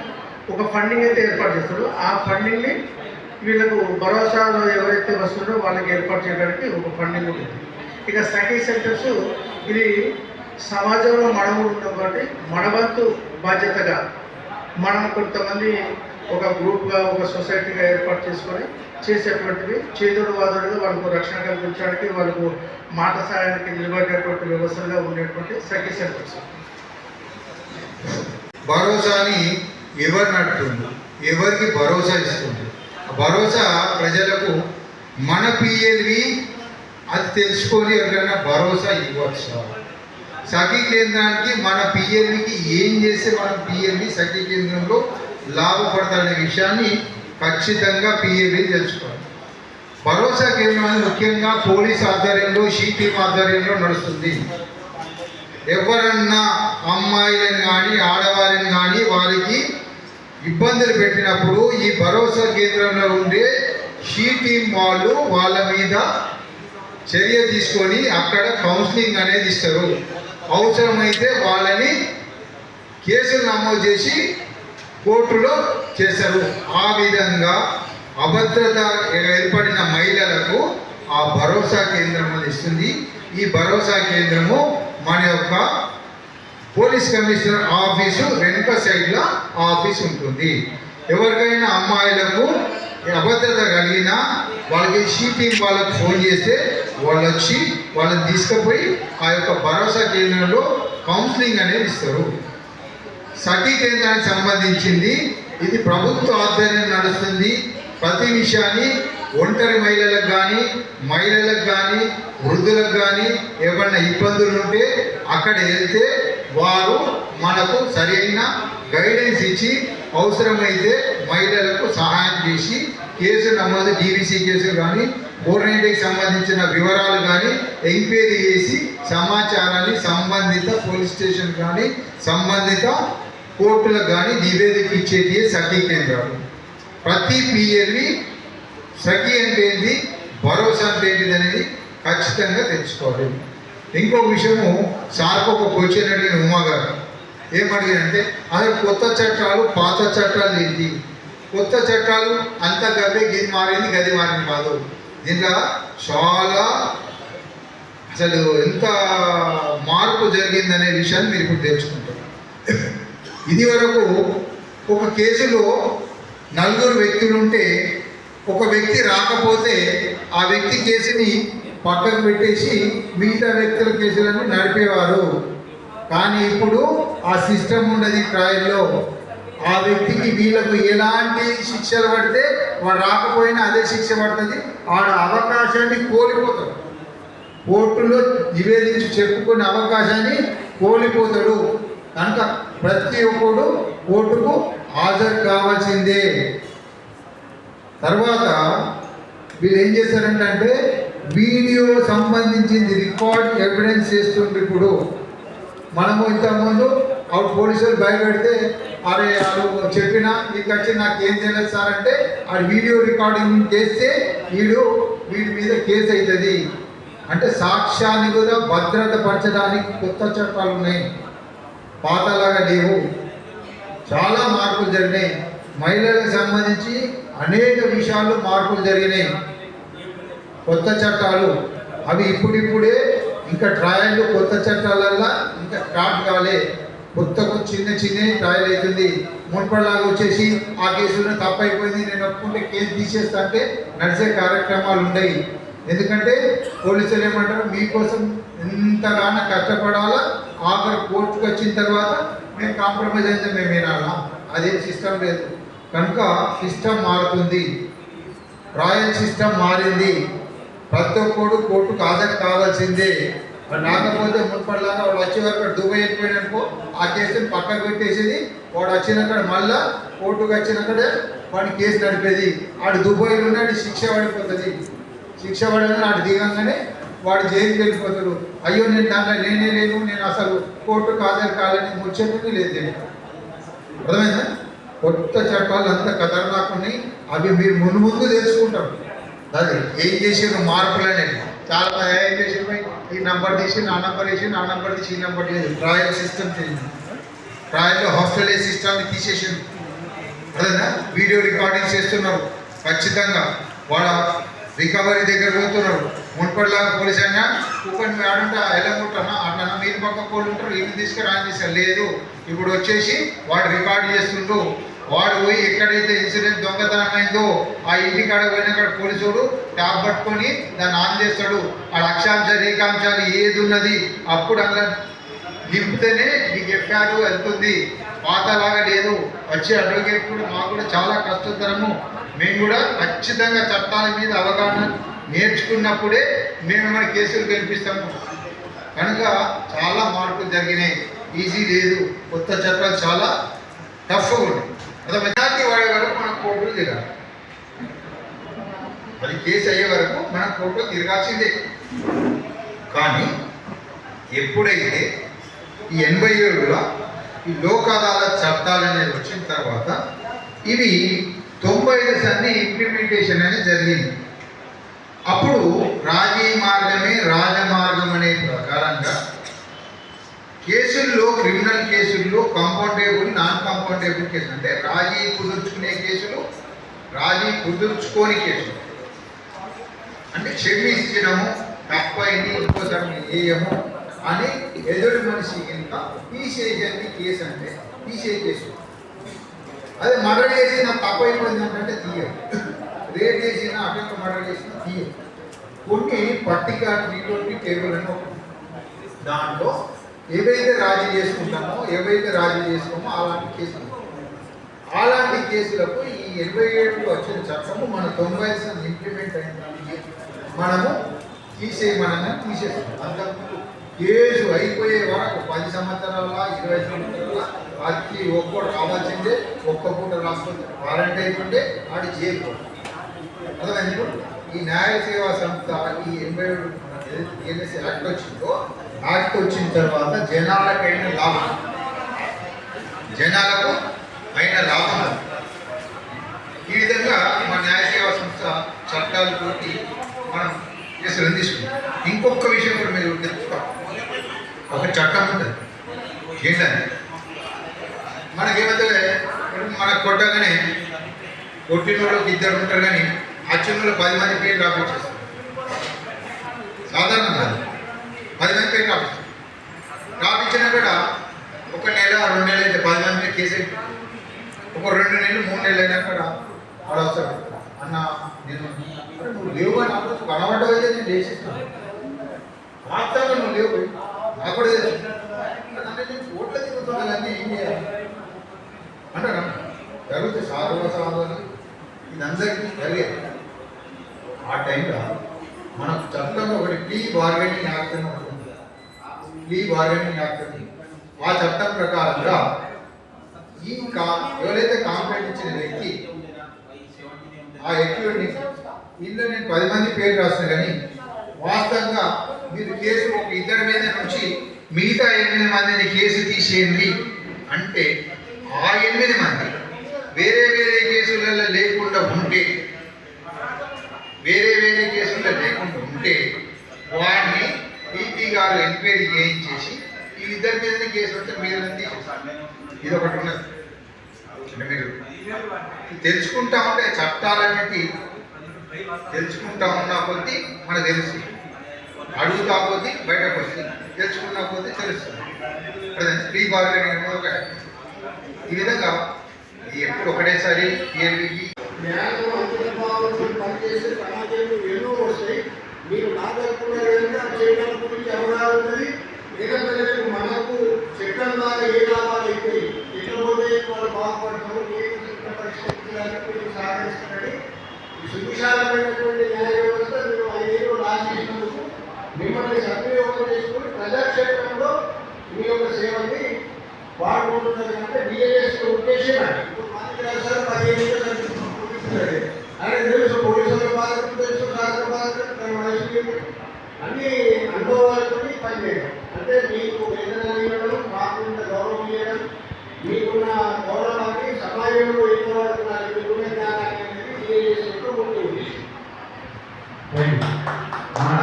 ఒక ఫండింగ్ అయితే ఏర్పాటు చేస్తారో ఆ ఫండింగ్ని వీళ్ళకు భరోసాలో ఎవరైతే వస్తుందో వాళ్ళకి ఏర్పాటు చేయడానికి ఒక ఫండింగ్ ఉంటుంది. ఇక సఖీ సెంటర్స్ ఇది సమాజంలో మనము ఉన్నాం కాబట్టి మన వంతు బాధ్యతగా మనం కొంతమంది ఒక గ్రూప్గా ఒక సొసైటీగా ఏర్పాటు చేసుకొని చేసేటువంటివి చేదుడు వాదుడుగా వాళ్ళకు రక్షణ కల్పించడానికి వాళ్ళకు మాట సాయానికి నిలబడేటువంటి వ్యవస్థలుగా ఉండేటువంటి సఖీ సెంటర్స్. భరోసాని ఎవరు నడుతుంది, ఎవరికి భరోసా ఇస్తుంది? భరోసా ప్రజలకు మన పిఎల్వి అది తెలుసుకొని ఎవరికైనా భరోసా ఇవ్వచ్చు. సఖీ కేంద్రానికి మన పిఎల్వికి ఏం చేస్తే మన పిఎల్వి సఖీ కేంద్రంలో లాభపడతాడనే విషయాన్ని ఖచ్చితంగా పిఎల్వి తెలుసుకోవాలి. భరోసా కేంద్రం అనేది ముఖ్యంగా పోలీస్ ఆధ్వర్యంలో టీమ్ ఆధ్వర్యంలో నడుస్తుంది. ఎవరన్నా అమ్మాయిలను కానీ ఆడవారిని కానీ వారికి ఇబ్బందులు పెట్టినప్పుడు ఈ భరోసా కేంద్రంలో ఉండే టీమ్ వాళ్ళు వాళ్ళ మీద చర్య తీసుకొని అక్కడ కౌన్సిలింగ్ అనేది ఇస్తారు. అవసరమైతే వాళ్ళని కేసులు నమోదు చేసి కోర్టులో చేస్తారు. ఆ విధంగా అభద్రత ఏర్పడిన మహిళలకు ఆ భరోసా కేంద్రం అని ఇస్తుంది. ఈ భరోసా కేంద్రము మన యొక్క పోలీస్ కమిషనర్ ఆఫీసు వెనుక సైడ్లో ఆఫీస్ ఉంటుంది. ఎవరికైనా అమ్మాయిలకు అభద్రత కలిగినా వాళ్ళకి టీమ్ వాళ్ళకి ఫోన్ చేస్తే వాళ్ళు వచ్చి వాళ్ళని తీసుకుపోయి ఆ యొక్క భరోసా కేంద్రంలో కౌన్సిలింగ్ అనేది ఇస్తారు. సఖీ కేంద్రానికి సంబంధించింది ఇది ప్రభుత్వ ఆధ్వర్యం నడుస్తుంది. ప్రతి విషయాన్ని ఒంటరి మహిళలకు కానీ వృద్ధులకు కానీ ఏమన్నా ఇబ్బందులు ఉంటే అక్కడ వెళ్తే వారు మనకు సరైన గైడెన్స్ ఇచ్చి అవసరమైతే మహిళలకు సహాయం చేసి కేసు నమోదు DVC కేసులు కానీ 490కి సంబంధించిన వివరాలు కానీ ఎంక్వైరీ చేసి సమాచారాన్ని సంబంధిత పోలీస్ స్టేషన్ కానీ సంబంధిత కోర్టులకు కానీ నివేదిక ఇచ్చేది సఖీ కేంద్రాలు. ప్రతి పిఎల్వి సఖీ అంటే ఏంటి, భరోసా అంటే ఏంటిది అనేది ఖచ్చితంగా తెలుసుకోవాలి. ఇంకొక విషయము సార్కు ఒక క్వశ్చన్ అడిగిన ఉమా గారు ఏమడిగారంటే అసలు కొత్త చట్టాలు పాత చట్టాలు ఏంటి? కొత్త చట్టాలు అంత గది మారింది కాదు. దీంట్లో చాలా అసలు ఎంత మార్పు జరిగిందనే విషయాన్ని మీరు ఇప్పుడు తెలుసుకుంటారు. ఇది వరకు ఒక కేసులో 4 వ్యక్తులు ఉంటే ఒక వ్యక్తి రాకపోతే ఆ వ్యక్తి కేసుని పక్కకు పెట్టేసి మిగతా వ్యక్తుల కేసులను నడిపేవారు. కానీ ఇప్పుడు ఆ సిస్టమ్ ఉన్నది ట్రయల్లో. ఆ వ్యక్తికి వీళ్ళకు ఎలాంటి శిక్షలు పడితే వాడు రాకపోయినా అదే శిక్ష పడుతుంది. ఆడ అవకాశాన్ని కోల్పోతాడు, కోర్టులో నివేదించి చెప్పుకునే అవకాశాన్ని కోల్పోతాడు. కనుక ప్రతి ఒక్కడు కోర్టుకు హాజరు కావాల్సిందే. తర్వాత వీళ్ళు ఏం చేస్తారంటే వీడియో సంబంధించింది రికార్డ్ ఎవిడెన్స్ చేస్తుండ్రు. ఇప్పుడు మనము ఇంతకుముందు పోలీసులు భయపెడితే అరే వాళ్ళు చెప్పినా నీకు వచ్చి నాకు ఏం తెలియదు సార్ అంటే ఆ వీడియో రికార్డింగ్ చేస్తే వీడి మీద కేసు అవుతుంది. అంటే సాక్ష్యాన్ని కూడా భద్రత పరచడానికి కొత్త చట్టాలు ఉన్నాయి, పాతలాగా లేవు. చాలా మార్పులు జరిగినాయి. మహిళలకు సంబంధించి అనేక విషయాల్లో మార్పులు జరిగినాయి. కొత్త చట్టాలు అవి ఇప్పుడిప్పుడే ఇంకా ట్రయల్ కొత్త చట్టాలల్లో ఇంకా స్టార్ట్ కాలే. కొత్తకు చిన్న ట్రయల్ అవుతుంది. మున్పడిలాగా వచ్చేసి ఆ కేసులో తప్పైపోయింది నేను ఒప్పుకుంటే కేసు తీసేస్తా అంటే నడిచే కార్యక్రమాలు ఉన్నాయి. ఎందుకంటే పోలీసులు ఏమంటారు, మీకోసం ఎంతగానో కష్టపడాలా, ఆఖరి కోర్టుకు వచ్చిన తర్వాత మేము కాంప్రమైజ్ అయితే మేము వినాలా. అదేం సిస్టమ్ లేదు. కనుక సిస్టమ్ మారుతుంది, రాయల్ సిస్టమ్ మారింది. ప్రతి ఒక్కడు కోర్టుకు హాజరు కావాల్సిందే. రాకపోతే మున్పడిలాగా వాడు వచ్చే వరకు దుబాయ్ వెళ్ళిపోయిననుకో ఆ కేసుని పక్కకు పెట్టేసేది. వాడు వచ్చినాక మళ్ళా కోర్టుకు వచ్చినాకడే వాడి కేసు నడిపేది. ఆడు దుబాయ్లో ఉన్నాడు, శిక్ష పడిపోతుంది. శిక్ష పడగానే ఆడు దిగంగానే వాడు జైలుకి వెళ్ళిపోతాడు. అయ్యో నేను దాంట్లో లేనే లేదు, నేను అసలు కోర్టుకు హాజరు కాలని ముచ్చటనే లేదు. అర్థమైందా? కొత్త చట్టాలు అంతా ఖతర్నాకున్నాయి. అవి మీరు ముందు తెలుసుకుంటారు. అది ఏం చేసారు మార్పులు అనేది. చాలా ఏం చేసారు, ఈ నంబర్ తీసి ఆ నంబర్ వేసి ఆ నంబర్ తీసి ఈ నంబర్ లేదు. ట్రయల్ సిస్టమ్ చేయండి. ట్రయల్లో హాస్టల్ సిస్టమ్ని తీసేసింది. అదేనా? వీడియో రికార్డింగ్ చేస్తున్నారు. ఖచ్చితంగా వాళ్ళ రికవరీ దగ్గర పోతున్నారు. మున్పడిలాగా పోలీస్ అయినా కూకొని ఆడుంటే ఎలాగుంటానా అట్లా మీరు పక్క కోళ్ళు ఉంటారు, ఈయన తీసుకుని ఆయన తీసారు. లేదు, ఇప్పుడు వచ్చేసి వాడు రికార్డు చేస్తుండ్రు. వాడు పోయి ఎక్కడైతే ఇన్సూరెన్స్ దొంగతనం అయిందో ఆ ఇంటి కాడ పోయిన కాడ పోలీసుడు ట్యాబ్ పట్టుకొని దాన్ని ఆన్ చేస్తాడు. ఆ అక్షాంశాలు రేఖాంశాలు ఏది ఉన్నది అప్పుడు అలా నింపితేనే నీకు ఎఫ్ఐఆర్ వెళ్తుంది. పాతలాగా లేదు. వచ్చే అడ్వకేట్ కూడా మాకు కూడా చాలా కష్టతరము. మేము కూడా ఖచ్చితంగా చట్టాల మీద అవగాహన నేర్చుకున్నప్పుడే మేము మన కేసులు గెలిపిస్తాము. కనుక చాలా మార్పులు జరిగినాయి. ఈజీ లేదు. కొత్త చట్టాలు చాలా టఫ్గా ఉన్నాయి. అదే మెజార్టీ వాడే వరకు మనం కోర్టులు తిరగాలి. అది కేసు అయ్యే వరకు మనం కోర్టులు తిరగాల్సిందే. కానీ ఎప్పుడైతే ఈ 87లో ఈ లోక్ అదాలత్ చట్టాలు అనేది వచ్చిన తర్వాత ఇవి 95 ఇంప్లిమెంటేషన్ అనేది జరిగింది. అప్పుడు రాజీ మార్గమే రాజమార్గం అనే ప్రకారంగా కేసుల్లో, క్రిమినల్ కేసుల్లో కాంపౌండేబుల్, నాన్ కాంపౌండేబుల్ కేసులు అంటే రాజీ కుదుర్చుకునే కేసులు, రాజీ కుదుర్చుకోని కేసులు అంటే క్షమించడము, తప్పైంది ఇంకోసారి వేయము అని ఎదుటి మనిషి కనుక తీసేయండి కేసు అంటే తీసే కేసు. అదే మర్డర్ చేసి నాకు తప్పైపోయింది అంటే తీయదు. రేప్ చేసిన అటెంప్ట్ మర్డర్ చేసిన తీయదు. కొన్ని పర్టికులర్ టీ20 టేబుల్ అని దాంట్లో ఏవైతే రాజీ చేసుకుంటామో, ఏవైతే రాజీ చేసుకోమో అలాంటి కేసులు. అలాంటి కేసులకు ఈ 87లో వచ్చిన చట్టము మన 90 ఇంప్లిమెంట్ అయిన దానికి మనము తీసేస్తాం. అంతకుముందు కేసు అయిపోయే వరకు 10 సంవత్సరాల 20 సంవత్సరాల అది ఒక్కడు రావాల్సిందే. ఒక్క పూట రాసుకుంటే వారంటీ అయిపోతే ఆడి జైలు. అర్థమైంది? ఈ న్యాయ సేవా సంస్థ ఈ 87 యాక్ట్ వచ్చిందో, యాక్ట్ వచ్చిన తర్వాత జనాలకు అయిన లాభం. ఈ విధంగా మా న్యాయ సేవా సంస్థ చట్టాలతోటి మనం కేసులను తీసుకుంటాం. ఇంకొక విషయం కూడా మీరు తెలుసుకోవాలి. ఒక చట్టం ఉంటుంది ఏంటంటే మనకేమైతే మనకు కొట్టగానే కొట్టిన వాళ్ళకి 2 ఉంటారు, కానీ అచ్చిన 10 మంది పేరు రాపించేస్తారు. సాధారణం కాదు, 10 మంది పేరు రాపిస్తారు. రాపించినా కూడా 1 నెల 2 నెలలు అయితే 10 మంది మీద కేసు అయిపోయింది. ఒక 2 నెలలు 3 నెలలు అయినా కూడా వాడు అవసరం అన్న నేను నువ్వు లేవు అని అప్పుడు కనబడ్డైతే నేను వేసేస్తాను. వాస్తవంగా నువ్వు లేవు అప్పుడు నేను కోట్ల తిరుగుతున్నాను ఏం చేయాలి అంటారా? జరుగుతుంది సాధన ఇది అందరికీ జరిగేది. ఆ టైంలో మనకు చట్టంలో ఒకటి ప్లీ బార్గెనింగ్ యాక్ట్ అని ఉంటుంది. ప్లీ బార్గెనింగ్ యాక్ట్ అని ఆ చట్టం ప్రకారంగా ఈ ఎవరైతే కాంప్లైంట్ ఇచ్చిన వ్యక్తి ఆ ఎక్యూని ఇందులో నేను 10 మంది పేరు రాసిన, కానీ వాస్తవంగా మీరు కేసు ఒక 2 మీద నుంచి మిగతా 8 మందిని కేసు తీసేయండి అంటే ఆ 8 మంది వేరే వేరే కేసులలో లేకుండా ఉంటే వాడిని పీపీ గారు ఎంక్వైరీ చేయించేసి ఈ 2 మీదనే కేసు వస్తే మీరు ఇది ఒకటి ఉన్నది. అంటే మీరు తెలుసుకుంటా ఉంటే చట్టాలన్నిటి తెలుసుకుంటా ఉన్నా కొద్దీ మనకు తెలుస్తుంది. అడుగుతా కొద్దీ బయటకు వస్తుంది, తెలుసుకున్నా కొద్దీ తెలుస్తుంది. ప్రీ బార్గెనింగ్ ఒక ఈ విధంగా ఎప్పుడు ఒకటేసారి పనిచేసే సమాజంలో ఎన్నో వస్తాయి. మీరు నాగరికున్నారు చట్టాల గురించి అవగాహన ఉన్నది. పేదలకు మనకు చట్టం ద్వారా ఏ లాభాలు అయిపోయి ఎక్కడపోతే వాళ్ళు బాగుపడతారు, ఏ చట్ట పరిష్కరించడానికి మీరు సహకరిస్తారని సువిశాలమైనటువంటి న్యాయ వ్యవస్థ మీరు 5 ఏళ్ళు రాసినందుకు మిమ్మల్ని సద్వినియోగం చేసుకుని ప్రజాక్షేత్రంలో మీ యొక్క సేవని వాడుకుంటున్నారు. అంటే బిఏఎస్ ఉద్దేశం ఇప్పుడు మనకి సార్ 15 ఏళ్ళు అనేది తెలుసు, పోలీసుల బాధ్యత తెలుసు, శాస్త్ర బాధ్యత అన్ని అనుభవాలతో పనిచేయడం. అంటే మీకు వేదన ఇవ్వడం, మాకున్న గౌరవం ఇవ్వడం, మీకున్న గౌరవాన్ని సమాజంలో ఎదుర్కోవాలి, మీకున్న జ్ఞానాన్ని అనేది బిఏఎస్ ముఖ్య ఉద్దేశం. మన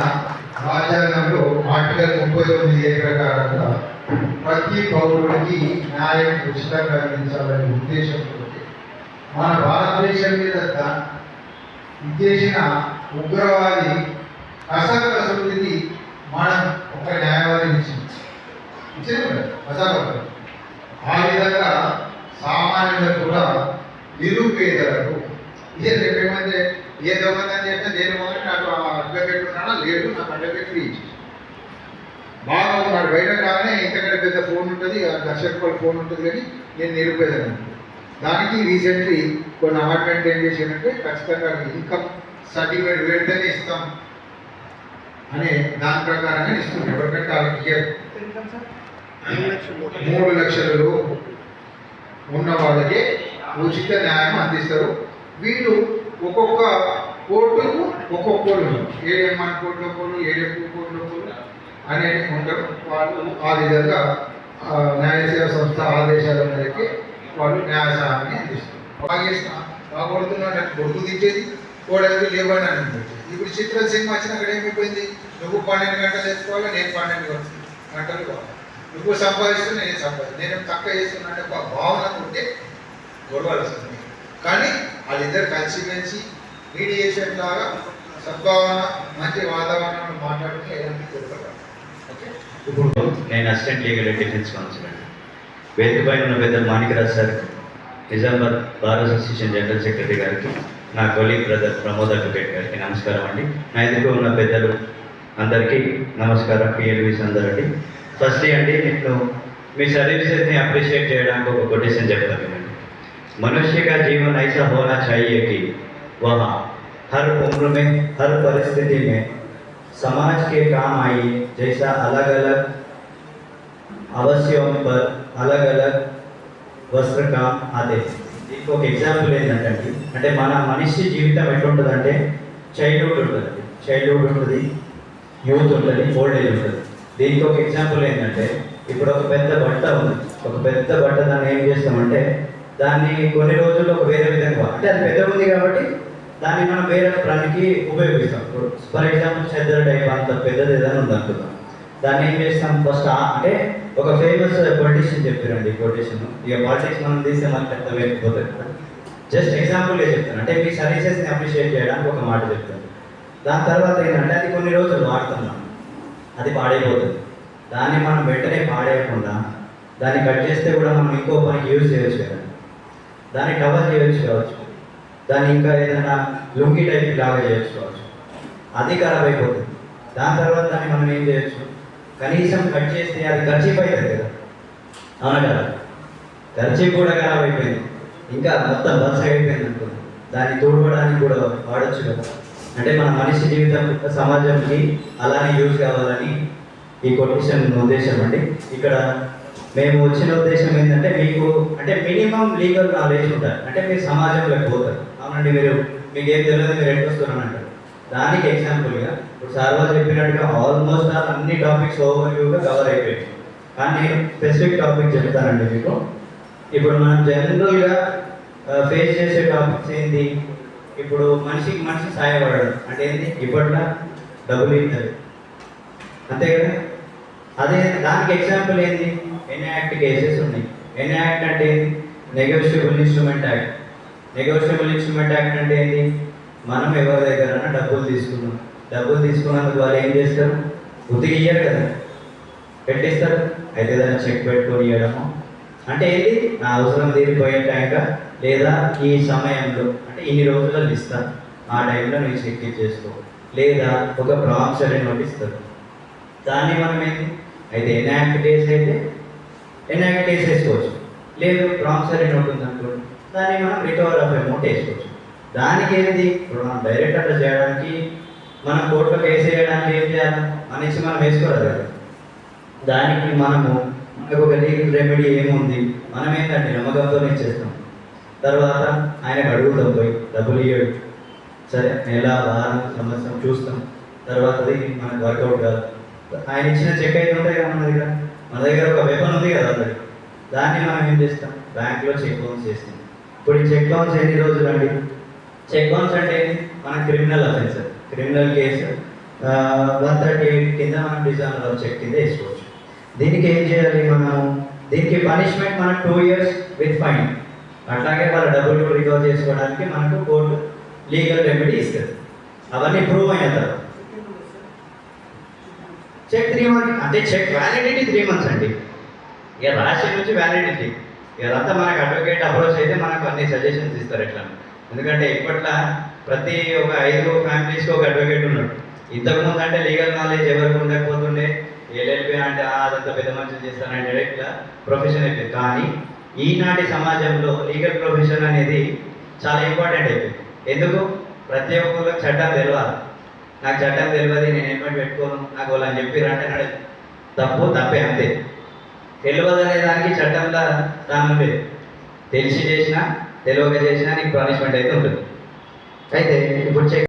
రాజ్యాంగంలో ఆర్టికల్ 39 ప్రకారంగా ప్రతి పౌరుడికి న్యాయం ఉచితంగా అందించాలనే ఉద్దేశంతో మన భారతదేశం మీద చేసిన ఉగ్రవాది అసలు కసూరికి మనం ఒక న్యాయవాదిని ఇచ్చింది మజాబర్. ఆ విధంగా సామాన్యులకు కూడా నిరుపేదలకు ఏమంటే ఏ దొంగతనం చేస్తే నేను నాకు అడ్వకేట్ ఉన్నాడా లేడు, నాకు అడ్వకేట్ ఫ్రీ ఇచ్చి బాగా ఉన్నాడు. బయట కాగానే ఇంతకంటే పెద్ద ఫోన్ ఉంటుంది, 1,00,000 రూపాయల ఫోన్ ఉంటుంది, కానీ నేను నిరుపేదను. దానికి రీసెంట్లీ కొన్ని అపార్ట్మెంట్ ఏం చేసామంటే ఖచ్చితంగా ఇన్కమ్ సర్టిఫికేట్ పెడితేనే ఇస్తాం అనే దాని ప్రకారంగా ఇస్తుంది. ఎవరికంటే వాళ్ళకి 3 లక్షలు ఉన్న వాళ్ళకే ఉచిత న్యాయం అందిస్తారు. వీళ్ళు ఒక్కొక్క కోర్టుకు ఒక్కొక్కరు ఏఎంఆర్ కోర్టులో కోర్టు, ఏఎంపీ కోర్టులో కోర్టు అనేది ఉంటారు. వాళ్ళు ఆ విధంగా న్యాయ సేవా సంస్థ ఆదేశాల మేరకి వాళ్ళు న్యాయ సహాయాన్ని అందిస్తారు. బాగుపడుతున్నాడు కొడుకు దించేది, కోడలికి లేవని అని. ఇప్పుడు చిత్ర సినిమా వచ్చిన అక్కడ ఏమైపోయింది, నువ్వు 12 గంటలు తెచ్చుకోవాలి, నేను 12 గంటలు కావాలి, నువ్వు సంపాదిస్తున్నా నేను సంపాదిస్తాను, నేను తక్కువ చేస్తున్నా అంటే ఒక భావన ఉంటే గొడవలు వస్తుంది. కానీ వాళ్ళిద్దరు కలిసి మీడియేషన్ లాగా సద్భావన మంచి వాతావరణంలో మాట్లాడితే ఎలాంటి గొడవలు. ఓకే, ఇప్పుడు నేను అసిస్టెంట్ లీగల్ డిఫెన్స్ కౌన్సిల్ అండి. వేదిక పైన ఉన్న పెద్దలు Manikyaraj sir, Nizamabad bar association general secretary గారికి, నా కొలీగ్ బ్రదర్ ప్రమోద్ అడ్వకేట్ గారికి నమస్కారం అండి. నా ఎదుగు ఉన్న పెద్దలు అందరికీ నమస్కారం, పిఎల్వీస్ అందరండి. ఫస్ట్లీ అండి, నేను మీ సర్వీసెస్ని అప్రిషియేట్ చేయడానికి ఒక కొటేషన్ చెప్తాను. मनुष्य का जीवन ऐसा होना चाहिए कि वह हर उम्र में, हर परिस्थिति में समाज के काम आए, जैसा अलग अलग आवश्यकों पर अलग अलग वस्त्र काम आते हैं. దీనికి ఒక ఎగ్జాంపుల్ ఏంటంటే అంటే మన మనిషి జీవితం ఎట్లుంటుందంటే చైల్డ్హుడ్ ఉంటుంది, యూత్ ఉంటుంది, ఓల్డ్ ఏజ్ ఉంటుంది. దీనికి ఒక ఎగ్జాంపుల్ ఏంటంటే ఇప్పుడు ఒక పెద్ద బట్ట ఉంది, ఒక పెద్ద బట్ట దాన్ని ఏం చేస్తామంటే దాన్ని కొన్ని రోజుల్లో ఒక వేరే విధంగా అంటే అది పెద్ద ఉంది కాబట్టి దాన్ని మనం వేరే పనికి ఉపయోగిస్తాం. ఇప్పుడు ఫర్ ఎగ్జాంపుల్ చెద్దర టైప్ అంత పెద్దది ఏదైనా ఉంది అనుకుందాం, దాన్ని ఏం చేస్తాం ఫస్ట్ అంటే ఒక ఫేమస్ పొలిటీషియన్ చెప్పారండి. కొటేషన్ ఇక పాలిటిక్స్ మనం తీస్తే మనకి ఎంత వేయకపోతుంది. జస్ట్ ఎగ్జాంపుల్గా చెప్తాను, అంటే మీ సర్వీసెస్ని అప్రిషియేట్ చేయడానికి ఒక మాట చెప్తాను. దాని తర్వాత ఏంటంటే అది కొన్ని రోజులు వాడుతున్నాం, అది పాడైపోతుంది. దాన్ని మనం వెంటనే పాడేయకుండా దాన్ని కట్ చేస్తే కూడా మనం ఇంకో పనికి యూజ్ చేయొచ్చు కదా, దాన్ని కవర్ చేయొచ్చు కావచ్చు, దాన్ని ఇంకా ఏదైనా లుంగి టైప్ లాగా చేయొచ్చు కావచ్చు. అది ఖరాబ్ అయిపోతుంది. దాని తర్వాత దాన్ని మనం ఏం చేయొచ్చు, కనీసం కట్ చేస్తే అది ఖర్చీప్ అవుతుంది కదా, అవునా కదా, ఖర్చీప్ కూడా ఖరాబ్ అయిపోయింది, ఇంకా మొత్తం బస్ అయిపోయింది అనుకోండి, దాన్ని తోడుకోవడానికి కూడా వాడచ్చు కదా. అంటే మన మనిషి జీవితం సమాజంకి అలానే యూజ్ కావాలని ఈ కొటేషన్ ఉద్దేశం అండి. ఇక్కడ మేము వచ్చిన ఉద్దేశం ఏంటంటే మీకు అంటే మినిమం లీగల్ నాలెడ్జ్ ఉంటారు, అంటే మీరు సమాజంలోకి పోతారు. అవునండి, మీకు ఏం తెలియదు, మీరు ఎట్లా వస్తున్నాను అంటారు. దానికి ఎగ్జాంపుల్గా ఇప్పుడు సార్ వాళ్ళు చెప్పినట్టుగా ఆల్మోస్ట్ అన్ని టాపిక్స్ ఓవర్వ్యూగా కవర్ అయిపోయాయి. కానీ నేను స్పెసిఫిక్ టాపిక్ చెప్తానండి మీకు. ఇప్పుడు మనం జనరల్గా ఫేస్ చేసే టాపిక్స్ ఏంటి, ఇప్పుడు మనిషికి మనిషి సహాయపడడం అంటే ఏంటి, ఇప్పట్లో డబ్బులు ఇస్తారు అంతే కదా. అదే దానికి ఎగ్జాంపుల్ ఏంటి, ఎన్యాక్ట్ కేసెస్ ఉన్నాయి. ఎన్యాక్ట్ అంటే ఏంటి, negotiable instrument act. Negotiable instrument act అంటే ఏంటి, మనం ఎవరి దగ్గర డబ్బులు తీసుకున్నందుకు వాళ్ళు ఏం చేస్తారు, ఉతికి ఇయ్యరు కదా, పెట్టిస్తారు. అయితే దాన్ని చెక్ పెట్టుకొని ఇవ్వడము అంటే ఏంటి, నా అవసరం తీరిపోయే టైంగా లేదా ఈ సమయంలో అంటే ఇన్ని రోజులలో ఇస్తాను, ఆ టైంలో నేను చెక్ చేసుకో. లేదా ఒక ప్రామిసరీ నోట్ ఇస్తారు. దాన్ని మనం ఏంటి అయితే ఎనాక్ట్ కేసు అయితే ఎనాక్ట్ కేసు వేసుకోవచ్చు, లేదు ప్రామిసరీ నోట్ ఉందనుకోండి దాన్ని మనం రికవర్ ఆఫ్ అమౌంట్ వేసుకోవచ్చు. దానికి ఏంటి ఇప్పుడు మనం డైరెక్ట్ అట్లా చేయడానికి మనం కోర్టులో కేసు వేయడానికి ఏం చేయాలి, మన ఇచ్చి మనం వేసుకోవాలి కదా. దానికి మనకు ఒక లీగల్ రెమెడీ ఏముంది, మనం ఏంటంటే నమ్మకంతోనే ఇచ్చేస్తాం. తర్వాత ఆయనకు అడుగుతాం పోయి డబ్బులు ఇవ్వడు, సరే నెల వారం సంవత్సరం చూస్తాం, తర్వాత అది మనకు వర్కౌట్ కాదు. ఆయన ఇచ్చిన చెక్ అయితే ఉంటాయి కదా మన దగ్గర ఒక వెపన్ ఉంది కదా అందరికి, దాన్ని మనం ఏం చేస్తాం బ్యాంక్లో చెక్ బౌన్స్ చేస్తాం. ఇప్పుడు ఈ చెక్ బౌన్స్ ఎన్ని రోజులు అండి? చెక్ బౌన్స్ అంటే మన క్రిమినల్ అఫెన్స్, క్రిమినల్ కేసు 138 కింద మనం డిజాల్వ్ ఆఫ్ చెక్ కింద వేసుకోవచ్చు. దీనికి ఏం చేయాలి మనము, దీనికి పనిష్మెంట్ మనకు 2 years విత్ ఫైన్. అట్లాగే వాళ్ళ డబ్బులు రికవర్ చేసుకోవడానికి మనకు కోర్టు లీగల్ రెమెడీ ఇస్తుంది. అవన్నీ ప్రూవ్ అయిన తర్వాత చెక్ 3 months అంటే చెక్ వ్యాలిడిటీ 3 months అండి. ఇక రాశి నుంచి వ్యాలిడిటీ ఇదంతా మనకు అడ్వకేట్ అప్రోచ్ అయితే మనకు అన్ని సజెషన్స్ ఇస్తారు ఎట్లా. ఎందుకంటే ఇప్పట్లో ప్రతి ఒక 5 ఫ్యామిలీస్కి ఒక అడ్వకేట్ ఉన్నాడు. ఇంతకుముందు అంటే లీగల్ నాలెడ్జ్ ఎవరికి ఉండకపోతుండే, ఎల్ఎల్పి అంటే అదంతా పెద్ద మనుషులు చేస్తానంటే ఇట్లా ప్రొఫెషన్ అయిపోయింది. కానీ ఈనాటి సమాజంలో లీగల్ ప్రొఫెషన్ అనేది చాలా ఇంపార్టెంట్ అయిపోయింది. ఎందుకు? ప్రతి ఒక్కరికి చట్టం తెలియాలి. నాకు చట్టం తెలియదు, నేను ఏమైనా పెట్టుకోను, నాకు వాళ్ళు అని చెప్పారంటే నాడు తప్పే అంతే. తెలియదు అనే దానికి చట్టంలో స్థానం లేదు. తెలిసి చేసినా తెలియక చేసినా నీకు పనిష్మెంట్ అయితే ఉంటుంది. అయితే ఇప్పుడు చెక్